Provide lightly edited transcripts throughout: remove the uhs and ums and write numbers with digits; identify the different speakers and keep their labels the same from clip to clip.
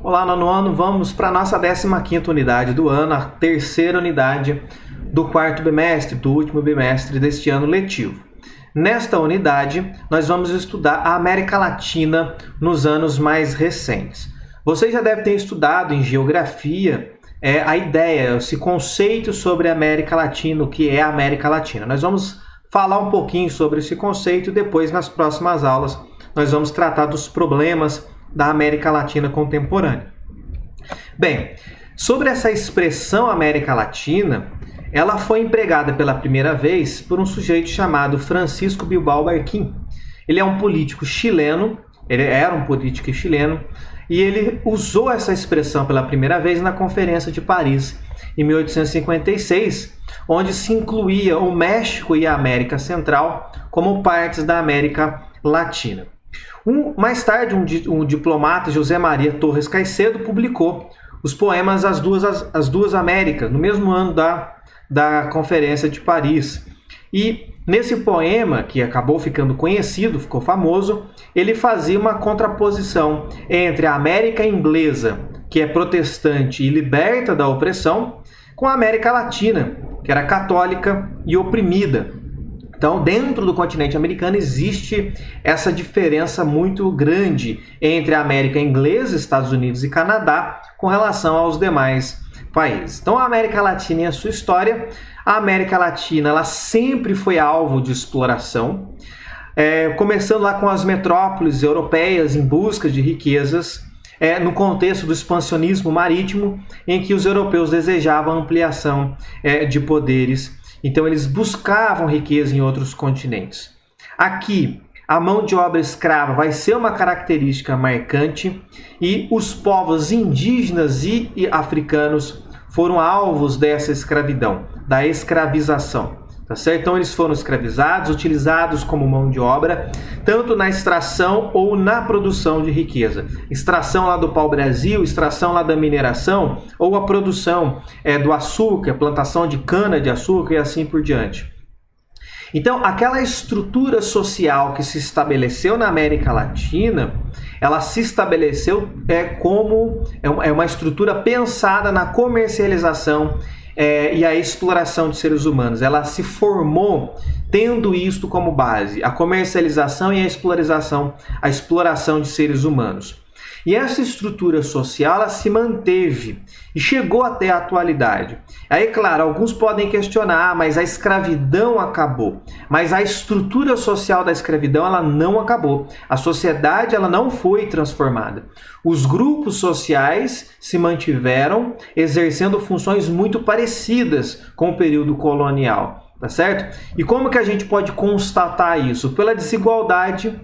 Speaker 1: Olá, nono ano, vamos para a nossa 15ª unidade do ano, a terceira unidade do quarto bimestre, do último bimestre deste ano letivo. Nesta unidade, nós vamos estudar a América Latina nos anos mais recentes. Você já deve ter estudado em geografia a ideia, esse conceito sobre a América Latina, o que é a América Latina. Nós vamos falar um pouquinho sobre esse conceito e depois, nas próximas aulas, nós vamos tratar dos problemas da América Latina contemporânea. Bem, sobre essa expressão América Latina, ela foi empregada pela primeira vez por um sujeito chamado Francisco Bilbao Barquín. Ele é um político chileno, ele era um político chileno, e ele usou essa expressão pela primeira vez na Conferência de Paris, em 1856, onde se incluía o México e a América Central como partes da América Latina. Mais tarde, um diplomata, José Maria Torres Caicedo, publicou os poemas As Duas Américas, no mesmo ano da Conferência de Paris. E nesse poema, que acabou ficando conhecido, ficou famoso, ele fazia uma contraposição entre a América inglesa, que é protestante e liberta da opressão, com a América Latina, que era católica e oprimida. Então, dentro do continente americano existe essa diferença muito grande entre a América inglesa, Estados Unidos e Canadá, com relação aos demais países. Então, a América Latina e a sua história. A América Latina ela sempre foi alvo de exploração, começando lá com as metrópoles europeias em busca de riquezas, no contexto do expansionismo marítimo, em que os europeus desejavam ampliação de poderes. Então eles buscavam riqueza em outros continentes. Aqui, a mão de obra escrava vai ser uma característica marcante e os povos indígenas e africanos foram alvos dessa escravidão, da escravização. Tá certo? Então eles foram escravizados, utilizados como mão de obra, tanto na extração ou na produção de riqueza. Extração lá do pau-brasil, extração lá da mineração, ou a produção do açúcar, plantação de cana-de-açúcar e assim por diante. Então, aquela estrutura social que se estabeleceu na América Latina, ela se estabeleceu como uma estrutura pensada na comercialização e a exploração de seres humanos. Ela se formou tendo isto como base, a comercialização e a exploração de seres humanos. E essa estrutura social ela se manteve e chegou até a atualidade. Aí, claro, alguns podem questionar, mas a escravidão acabou. Mas a estrutura social da escravidão ela não acabou. A sociedade ela não foi transformada. Os grupos sociais se mantiveram exercendo funções muito parecidas com o período colonial. Tá certo? E como que a gente pode constatar isso? Pela desigualdade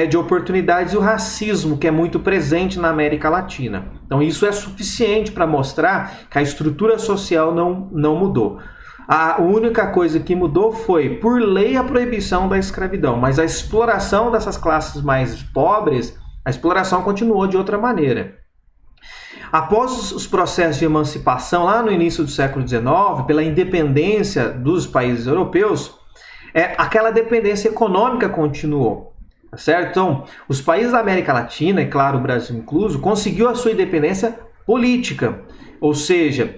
Speaker 1: de oportunidades e o racismo que é muito presente na América Latina. Então isso é suficiente para mostrar que a estrutura social não mudou. A única coisa que mudou foi, por lei, a proibição da escravidão, mas a exploração dessas classes mais pobres, a exploração continuou de outra maneira. Após os processos de emancipação, lá no início do século XIX, pela independência dos países europeus, aquela dependência econômica continuou, certo? Então, os países da América Latina, e claro, o Brasil incluso, conseguiu a sua independência política. Ou seja,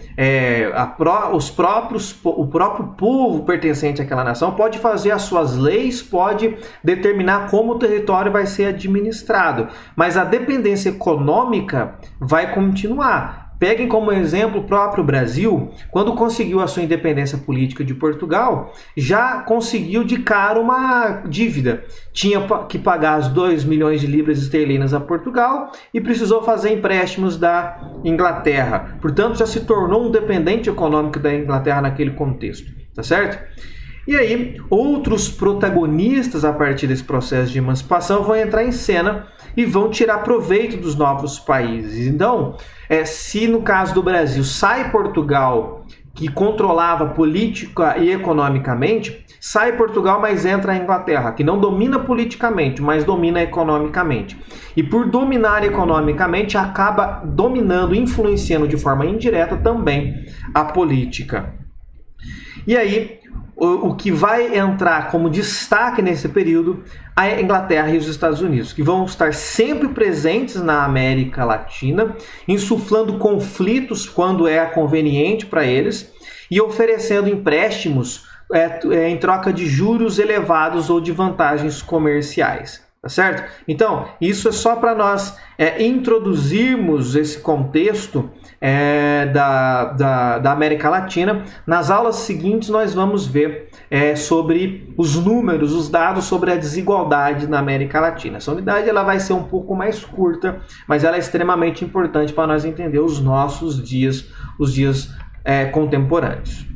Speaker 1: o próprio povo pertencente àquela nação pode fazer as suas leis, pode determinar como o território vai ser administrado, mas a dependência econômica vai continuar. Peguem como exemplo o próprio Brasil, quando conseguiu a sua independência política de Portugal, já conseguiu de cara uma dívida. Tinha que pagar as 2 milhões de libras esterlinas a Portugal e precisou fazer empréstimos da Inglaterra. Portanto, já se tornou um dependente econômico da Inglaterra naquele contexto. Tá certo? E aí, outros protagonistas a partir desse processo de emancipação vão entrar em cena e vão tirar proveito dos novos países. Então, se no caso do Brasil sai Portugal, que controlava política e economicamente, sai Portugal, mas entra a Inglaterra, que não domina politicamente, mas domina economicamente. E por dominar economicamente, acaba dominando, influenciando de forma indireta também a política. E aí, o que vai entrar como destaque nesse período a Inglaterra e os Estados Unidos, que vão estar sempre presentes na América Latina, insuflando conflitos quando é conveniente para eles e oferecendo empréstimos em troca de juros elevados ou de vantagens comerciais. Tá certo? Então, isso é só para nós introduzirmos esse contexto da América Latina. Nas aulas seguintes, nós vamos ver sobre os números, os dados sobre a desigualdade na América Latina. Essa unidade ela vai ser um pouco mais curta, mas ela é extremamente importante para nós entender os nossos dias, os dias contemporâneos.